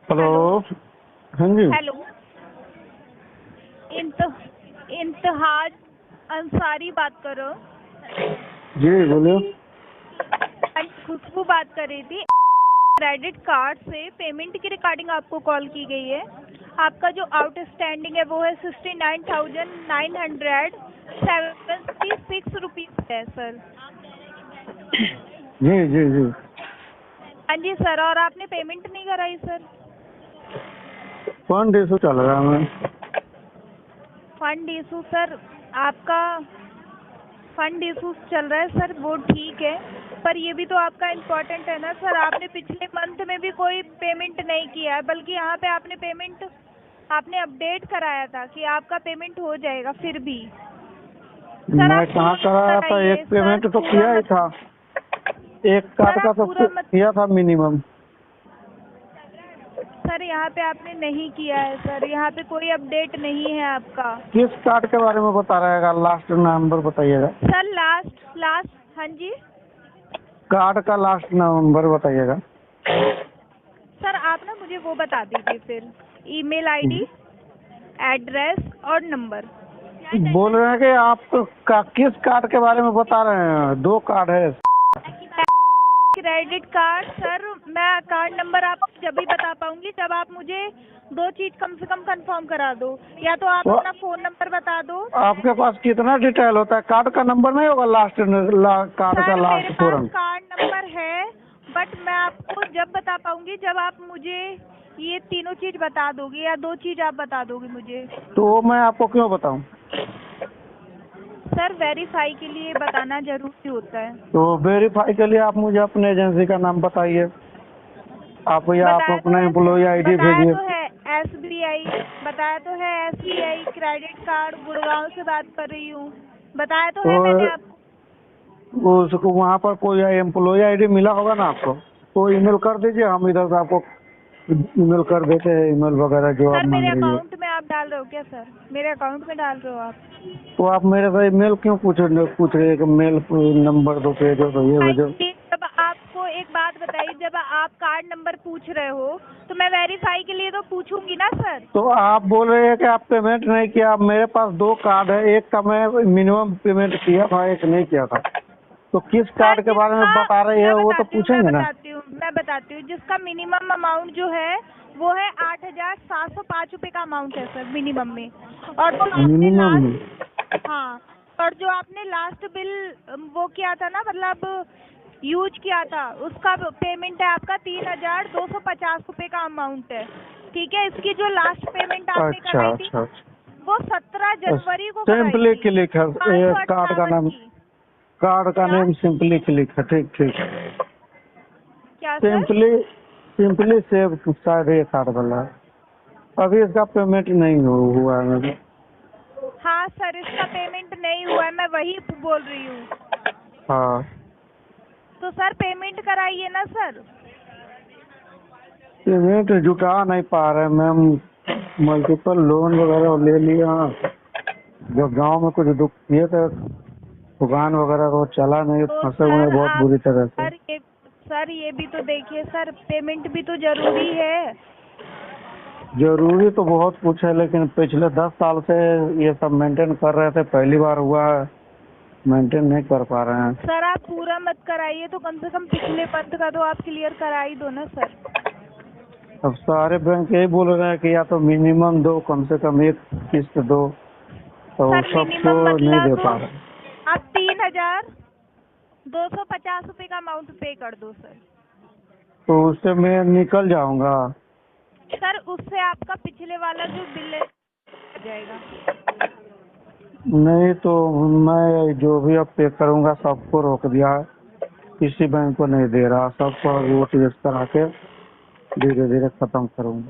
Hello. Hello. हाँ जी hello. इंतहाज Ansari बात करो। जी बोलिए। खुशबू बात कर रही थी। क्रेडिट कार्ड से पेमेंट की रिगार्डिंग आपको कॉल की गई है। आपका जो आउटस्टैंडिंग है वो है 69,976 रुपीज़ है सर। जी जी जी। हाँ जी सर, और आपने पेमेंट नहीं कराई सर। फंड इशू चल रहा है मैम। फंड इशू सर, आपका फंड इशू चल रहा है सर, वो ठीक है, पर ये भी तो आपका इम्पोर्टेंट है ना सर। आपने पिछले मंथ में भी कोई पेमेंट नहीं किया है, बल्कि यहाँ पे आपने अपडेट कराया था कि आपका पेमेंट हो जाएगा। फिर भी सर मैं आप कहाँ पूरा मत कराया था, कराइए एक सर, पेमेंट तो पूरा किया ही मत। था। एक कार्ड सर का आप तो पूरा मत। किया था मिनिमम। सर यहाँ पे आपने नहीं किया है सर, यहाँ पे कोई अपडेट नहीं है आपका। किस कार्ड के बारे में बता रहेगा, लास्ट नंबर बताइएगा। सर लास्ट लास्ट हाँ जी कार्ड का लास्ट नंबर बताइएगा। सर, आप ना मुझे वो बता दीजिए फिर, ईमेल आईडी, एड्रेस और नंबर। बोल रहे हैं कि आप किस कार्ड के बारे में बता रहे हैं, दो कार्ड है। क्रेडिट कार्ड सर, मैं कार्ड नंबर आपको जब भी बता पाऊंगी जब आप मुझे दो चीज कम से कम कंफर्म करा दो। या तो आप तो अपना फोन नंबर बता दो। आपके पास कितना डिटेल होता है, कार्ड का नंबर नहीं होगा, कार्ड का सर मेरे लास्ट पास फोरन। कार्ड नंबर है, बट मैं आपको जब बता पाऊंगी जब आप मुझे ये तीनों चीज बता दोगे, या दो चीज आप बता दोगे मुझे। तो वो मैं आपको क्यों बताऊं। सर वेरीफाई के लिए बताना जरूरी होता है। तो वेरीफाई के लिए आप मुझे अपने एजेंसी का नाम बताइए, आप या आप बताया तो अपना है एम्प्लॉय आईडी बताया भेजिए। तो है SBI, बताया तो है SBI क्रेडिट कार्ड, गुड़गांव से बात कर रही हूँ। बताया तो है मैंने तो आपको। उसको वहाँ पर कोई एम्प्लॉय आईडी मिला होगा ना आपको, तो ईमेल कर दीजिए, हम इधर से आपको ईमेल कर देते हैं, ईमेल वगैरह जो आप सर मेरे मांग रही है। अकाउंट में आप डाल रहे हो क्या सर? मेरे अकाउंट में डाल रहे हो आप? तो आप मेरे से ईमेल क्यों पूछ रहे हैं कि मेल नंबर दो, भेजो तो ये भेजो। जब आपको एक बात बताइए, जब आप कार्ड नंबर पूछ रहे हो तो मैं वेरीफाई के लिए तो पूछूंगी ना सर। तो आप बोल रहे हैं कि आप पेमेंट नहीं किया, मेरे पास दो कार्ड है, एक का मैं मिनिमम पेमेंट किया था, एक नहीं किया था। तो किस सर कार्ड के बारे में जिसका, बता रही है मैं वो तो बताती हूँ मैं पूछेंगे ना। बताती हूँ मैं बताती हूँ जिसका मिनिमम अमाउंट जो है वो है 8,705 रुपये का अमाउंट है सर, मिनिमम में। और जो आपने मिनिमम में। लास्ट, हाँ, और जो आपने लास्ट बिल वो किया था ना, मतलब यूज किया था, उसका पेमेंट है आपका 3,250 रुपये का अमाउंट है। ठीक है, इसकी जो लास्ट पेमेंट आपने अच्छा कराई थी अच्छा अच्छा। वो 17 जनवरी को कराई सिंपली थी, क्लिक है, पाँच ये सौ कार्ड का अट्ठावन नाम, की। कार्ड का क्या नेम सिंपली क्लिक है। ठीक ठीक। क्या सर? सिंपली सिंपली सेव शायद ये कार्ड वाला है। अभी इसका पेमेंट नहीं हुआ है मेरा। हाँ सर, इसका पेमेंट नहीं हुआ है, मैं वही बोल रही हूँ। हाँ, तो सर पेमेंट कराइए ना सर। पेमेंट जुटा नहीं पा रहे मैम, मल्टीपल लोन वगैरह ले लिया, जो गांव में कुछ दुख किए थे, दुकान वगैरह को चला नहीं, तो फंसे हुए हैं बहुत बुरी तरह से। सर ये भी तो देखिए सर, पेमेंट भी तो जरूरी है। जरूरी तो बहुत कुछ है, लेकिन पिछले 10 साल से ये सब मेंटेन कर रहे थे, पहली बार हुआ है, मेंटेन नहीं कर पा रहे हैं। सर आप पूरा मत कराइए, तो कम से कम पिछले मंथ का तो आप क्लियर करा ही दो ना सर। अब सारे बैंक यही बोल रहे हैं कि या तो मिनिमम दो, कम से कम एक किस्त दो, तो सर सब तो मिनिमम नहीं दे मतलब पा रहे। आप 3,250 रुपये का अमाउंट पे कर दो सर। तो उससे मैं निकल जाऊंगा। सर उससे आपका पिछले वाला जो बिल है आ जाएगा। नहीं तो मैं जो भी अब पे करूंगा सबको रोक दिया है, किसी बैंक को नहीं दे रहा, सबको वोट वेस्ट करा के धीरे धीरे खत्म करूंगा।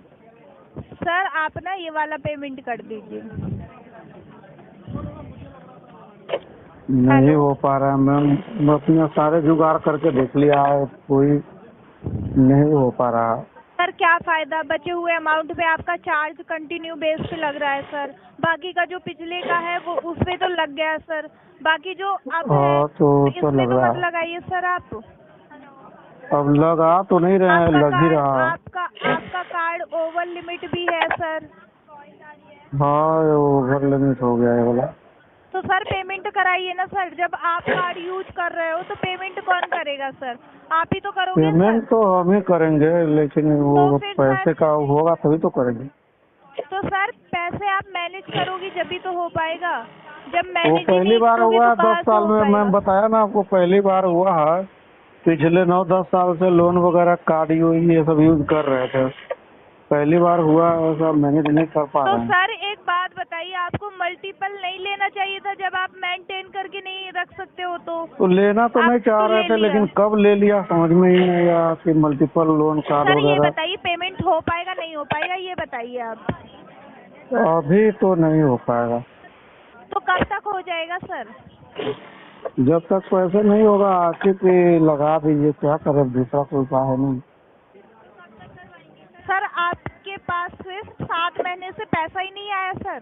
सर आप ना ये वाला पेमेंट कर दीजिए। नहीं हेलो हो पा रहा है मैम, मैं अपना सारे जुगाड़ करके देख लिया है, कोई नहीं हो पा रहा। सर, क्या फायदा, बचे हुए अमाउंट पे आपका चार्ज कंटिन्यू बेस पे लग रहा है सर। बाकी का जो पिछले का है वो उस पे तो लग गया है सर, बाकी जो अब है हाँ तो इसमें लग तो रहा मत है। लगाइए सर आप। अब लगा तो नहीं रहे हैं, आपका लग ही कार्ड रहा है। आपका कार्ड ओवर लिमिट भी है सर। हाँ ओवर लिमिट हो गया है वाला। तो सर पेमेंट कराइए ना सर, जब आप कार्ड यूज कर रहे हो तो पेमेंट कौन करेगा सर? आप ही तो करोगे पेमेंट सर। तो हम ही करेंगे, लेकिन तो वो फिर पैसे सर, का होगा तभी तो करेंगे। तो सर पैसे आप मैनेज करोगी जब भी तो हो पाएगा। जब वो मैनेज ही पहली नहीं बार करोगे हुआ तो है 10 कहाँ से साल हो में, मैं पाएगा? बताया ना आपको, पहली बार हुआ है। पिछले 9-10 साल से लोन वगैरह कार्ड ये सब यूज कर रहे थे, पहली बार हुआ है, ऐसा मैनेज नहीं कर पा तो रहे हैं। सर एक बात बताइए, आपको मल्टीपल नहीं लेना चाहिए था जब आप मेंटेन करके नहीं रख सकते हो तो? तो लेना तो नहीं आप चाह तो रहे ले थे, लिया। लेकिन कब ले लिया समझ में ही नहीं आया कि मल्टीपल लोन कार्ड सर ये वगैरह। बताइए पेमेंट हो पाएगा नहीं हो पाएगा, ये बताइए आप। अभी तो नहीं हो पाएगा। तो कब तक हो जाएगा सर? जब तक पैसे नहीं होगा आके पे लगा दीजिए, क्या करें, दूसरा कोई उपाय है नहीं। सर आपके पास से 7 महीने से पैसा ही नहीं आया सर।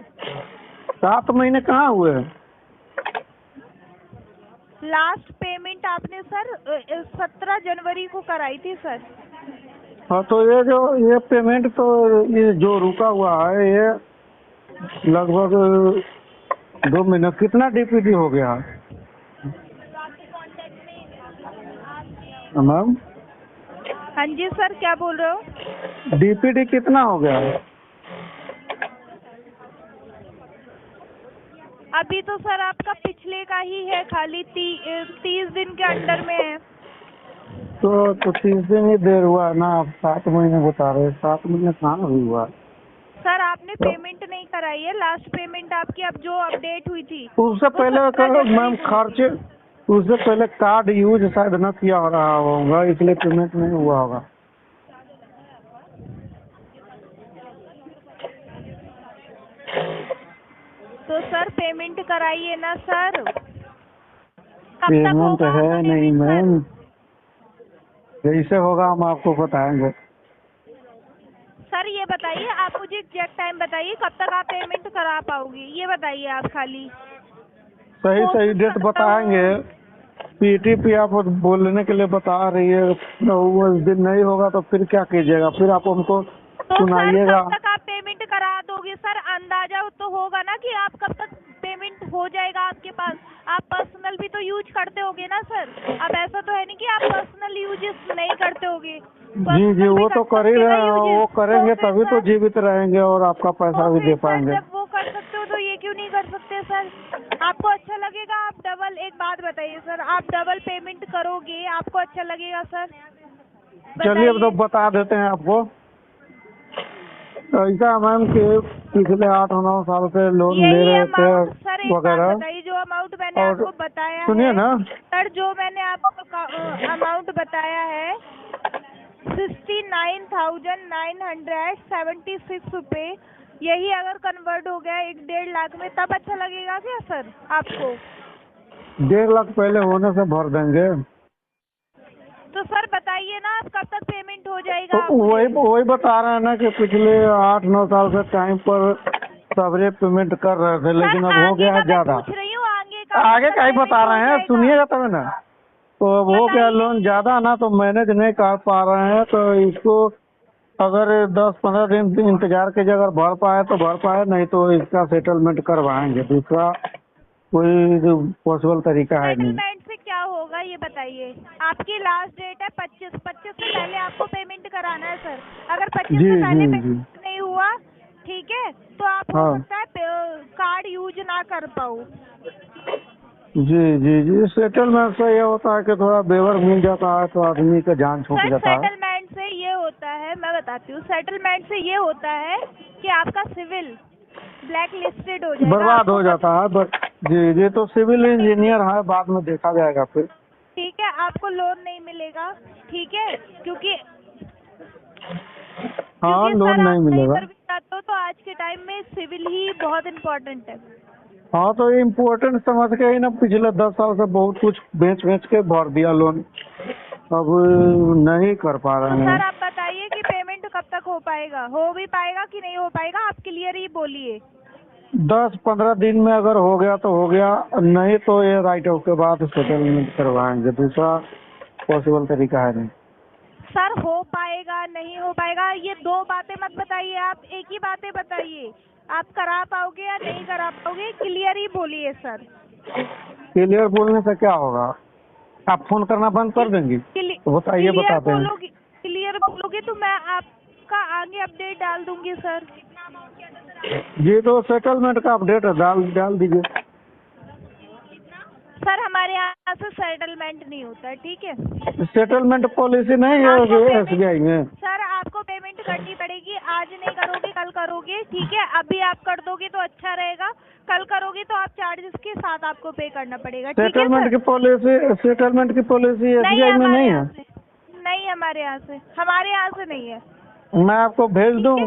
7 महीने कहाँ हुए? लास्ट पेमेंट आपने सर 17 जनवरी को कराई थी सर। हाँ तो ये पेमेंट तो ये जो रुका हुआ है ये लगभग 2 महीने। कितना डीपीडी हो गया मैम? हाँ जी सर, क्या बोल रहे हो? डीपीडी कितना हो गया? अभी तो सर आपका पिछले का ही है, खाली 30 दिन के अंडर में है। तो 30 दिन ही देर हुआ है ना, आप 7 महीने बता रहे हैं, 7 महीने कहाँ अभी हुआ? सर आपने तो पेमेंट नहीं कराई है, लास्ट पेमेंट आपकी अब जो अपडेट हुई थी उससे वो पहले 17 जनवरी मैम को हुई खर्चे, थी। उससे पहले कार्ड यूज शायद न किया रहा होगा, इसलिए पेमेंट नहीं हुआ होगा। तो सर पेमेंट कराइए ना सर। कब तक पेमेंट होगा आपका है नहीं पेमेंट सर? मैम, जैसे होगा हम आपको बताएंगे। सर ये बताइए, आप मुझे एग्जैक्ट टाइम बताइए कब तक आप पेमेंट करा पाओगी, ये बताइए आप खाली। सही सही कोशिश डेट करता बताएंगे। हूँ। पीटीपी आप बोलने के लिए बता रही है, तो वो उस दिन नहीं होगा तो फिर क्या कीजिएगा? फिर आप हमको तो सर सुनाइएगा। कब तक आप पेमेंट करा दोगे सर? अंदाजा तो होगा ना कि आप कब तक पेमेंट हो जाएगा आपके पास। आप पर्सनल भी तो यूज करते होगे ना सर। अब ऐसा तो है नहीं कि आप पर्सनल यूजेस नहीं करते होगे। जी जी, पर्सनल भी वो तो कर कर ही सकते रहे ना हैं, यूजेस। वो तो करेंगे फिर तभी तो सर, जीवित रहेंगे और आपका पैसा तो भी दे फिर सर पाएंगे। जब वो कर सकते हो तो ये क्यों नहीं कर सकते सर? आपको अच्छा लगेगा आप डबल, एक बात बताइए सर, आप डबल पेमेंट करोगे आपको अच्छा लगेगा सर? चलिए अब तो बताइए। बता देते हैं आपको। ऐसा मैम कि पिछले 8-9 साल से लोन ले यही रहे थे अमाउंट सर, एक बात वगैरह। बताइए, जो अमाउंट मैंने और आपको बताया सुनिए है ना, सर, जो मैंने आपको अमाउंट बताया है 69,976 रुपये, यही अगर कन्वर्ट हो गया 1-1.5 लाख में तब अच्छा लगेगा क्या सर आपको? 1.5 लाख पहले होने से भर देंगे। तो सर बताइए ना, आप कब तक पेमेंट हो जाएगा तो आप मुझे? वही बता रहे हैं ना कि पिछले 8-9 साल से टाइम पर सबरे पेमेंट कर रहे थे, सर लेकिन अब हो आगे गया का है मैं ज्यादा। पूछ रही हूँ, आगे का आगे कब का तक ही बता पेमेंट हो रहे हैं, जाएगा सुनिएगा तब ना। तो अब हो गया बताइए। लोन ज्यादा ना, तो मैनेज नहीं कर पा रहे हैं, तो इसको अगर 10-15 दिन इंतजार कीजिए, अगर भर पाए तो भर पाए, नहीं तो इसका सेटलमेंट करवाएंगे। दूसरा कोई पॉसिबल तरीका है नहीं। सेटलमेंट से क्या होगा ये बताइए? आपकी लास्ट डेट है 25 से पहले आपको पेमेंट कराना है सर। अगर 25 जी से जी पहले जी। पेमेंट नहीं हुआ, ठीक है, तो आप हो हाँ सकता है कार्ड यूज ना कर पाओ। जी जी जी, सेटलमेंट से ये होता है कि थोड़ा बेवर मिल जाता है तो आदमी का जान छूट सर जाता है। सेटलमेंट से ये होता है, मैं बताती हूँ, सेटलमेंट से ये होता है कि आपका सिविल ब्लैक लिस्टेड हो जाएगा। बर्बाद आपको हो जाता है बट। जी जी, तो सिविल इंजीनियर है, बाद में देखा जाएगा फिर। ठीक है, आपको लोन नहीं मिलेगा, ठीक है, क्योंकि हाँ, सर लोन नहीं आप कहीं मिलेगा। पर भी जाते हो तो आज के टाइम में सिविल ही बहुत इम्पोर्टेंट है। हाँ तो इम्पोर्टेंट समझ के ही ना पिछले 10 साल से बहुत कुछ बेच के भर दिया लोन, अब नहीं कर पा तो रहे हैं। सर आप बताइए कि पेमेंट कब तक हो पाएगा, हो भी पाएगा कि नहीं हो पाएगा, आप क्लियर ही बोलिए। 10-15 दिन में अगर हो गया तो हो गया, नहीं तो ये राइट ऑफ के बाद सेटलमेंट करवाएंगे, दूसरा पॉसिबल तरीका है नहीं। सर हो पाएगा नहीं हो पाएगा ये दो बातें मत बताइए, आप एक ही बातें बताइए। आप करा पाओगे या नहीं करा पाओगे, क्लियर ही बोलिए सर। क्लियर बोलने से क्या होगा? आप फोन करना बंद कर देंगी? तो बताइए, बताते हैं। क्लियर बोलोगे तो मैं आपका आगे अपडेट डाल दूंगी सर। जी, तो सेटलमेंट का अपडेट डाल दीजिए। सर हमारे यहाँ से सेटलमेंट नहीं होता है, ठीक है। सेटलमेंट पॉलिसी नहीं है आपको SBI में? सर आपको पेमेंट करनी पड़ेगी, आज नहीं करोगे कल करोगे, ठीक है। अभी आप कर दोगे तो अच्छा रहेगा, कल करोगे तो आप चार्जेस के साथ आपको पे करना पड़ेगा, ठीक है सर। सेटलमेंट की पॉलिसी SBI में नहीं है? नहीं हमारे यहाँ से नहीं है। मैं आपको भेज दूं,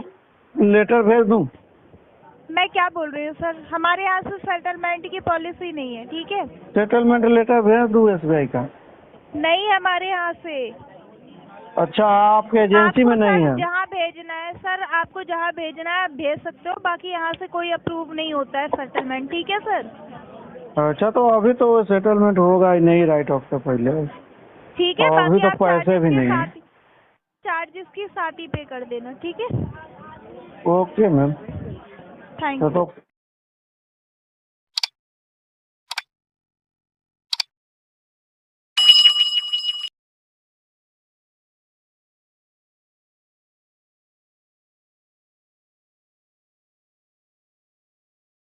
लेटर भेज दूं? मैं क्या बोल रही हूँ सर, हमारे यहाँ से सेटलमेंट की पॉलिसी नहीं है, ठीक है। सेटलमेंट लेटर भेज दूं SBI का? नहीं हमारे यहाँ से। अच्छा, आपके एजेंसी में नहीं है? जहाँ भेजना है सर, आपको जहाँ भेजना है आप भेज सकते हो, बाकी यहाँ से कोई अप्रूव नहीं होता है सेटलमेंट, ठीक है सर। अच्छा, तो अभी तो सेटलमेंट होगा ही नहीं राइट ऑफ से पहले, ठीक है। और अभी बाकी तो आप पैसे भी नहीं है। चार्जेस के साथ ही पे कर देना, ठीक है। Okay ma'am. Thank you. तो